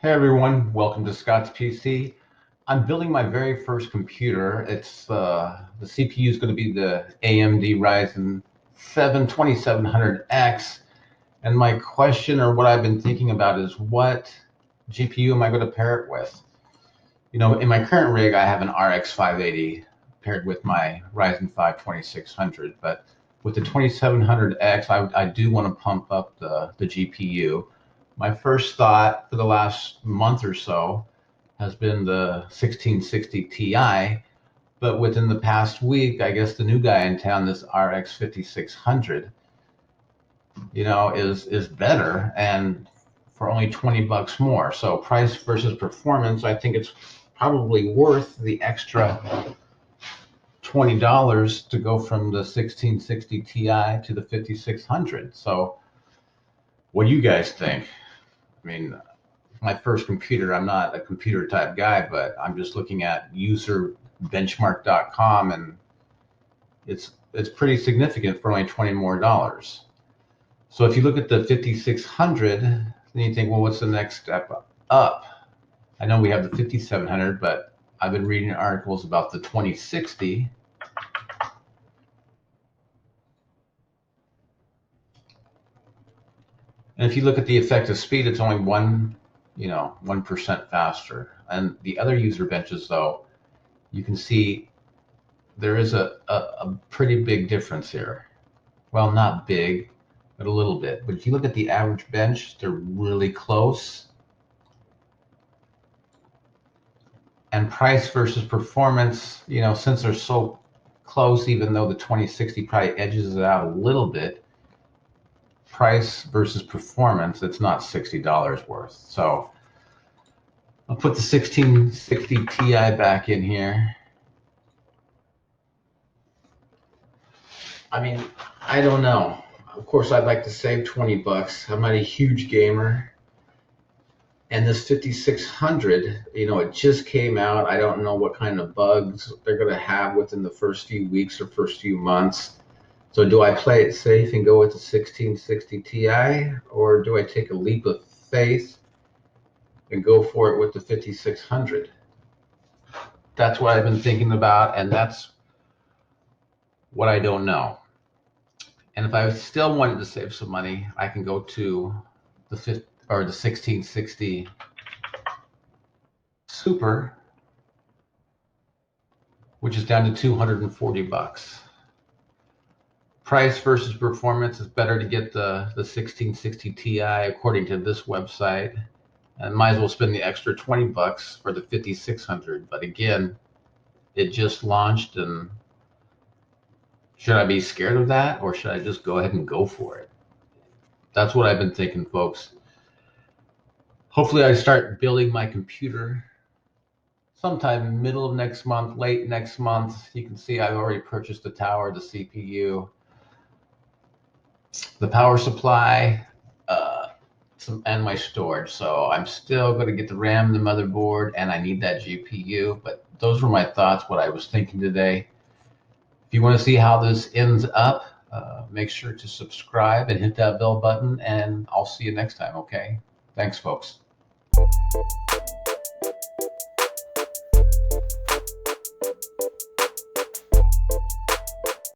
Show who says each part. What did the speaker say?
Speaker 1: Hey everyone, welcome to Scott's PC. I'm building my very first computer. It's the CPU is going to be the AMD Ryzen 7 2700X. And my question, or what I've been thinking about, is what GPU am I going to pair it with? You know, in my current rig, I have an RX 580 paired with my Ryzen 5 2600. But with the 2700X, I do want to pump up the GPU. My first thought for the last month or so has been the 1660 Ti, but within the past week, I guess the new guy in town, this RX 5600, is better and for only 20 bucks more. So price versus performance, I think it's probably worth the extra $20 to go from the 1660 Ti to the 5600. So what do you guys think? I mean, my first computer, I'm not a computer type guy, but I'm just looking at userbenchmark.com, and it's pretty significant for only $20 more. So if you look at the 5600, then you think, well, what's the next step up? I know we have the 5700, but I've been reading articles about the 2060. And if you look at the effective speed, it's only 1% faster. And the other user benches, though, you can see there is a pretty big difference here. Well, not big, but a little bit. But if you look at the average bench, they're really close. And price versus performance, since they're so close, even though the 2060 probably edges it out a little bit, price versus performance, it's not $60 worth. So I'll put the 1660 Ti back in here. I mean, I don't know. Of course, I'd like to save 20 bucks. I'm not a huge gamer. And this 5600, it just came out. I don't know what kind of bugs they're going to have within the first few weeks or first few months. So do I play it safe and go with the 1660 Ti, or do I take a leap of faith and go for it with the 5600? That's what I've been thinking about, and that's what I don't know. And if I still wanted to save some money, I can go to the 1660 Super, which is down to 240 bucks. Price versus performance, is better to get the 1660 Ti according to this website, and might as well spend the extra 20 bucks for the 5600. But again, it just launched, and should I be scared of that, or should I just go ahead and go for it? That's what I've been thinking, folks. Hopefully I start building my computer sometime middle of next month, late next month. You can see I've already purchased the tower, the CPU, the power supply, and my storage. So I'm still going to get the RAM, the motherboard, and I need that GPU. But those were my thoughts, what I was thinking today. If you want to see how this ends up, make sure to subscribe and hit that bell button, and I'll see you next time, okay? Thanks, folks.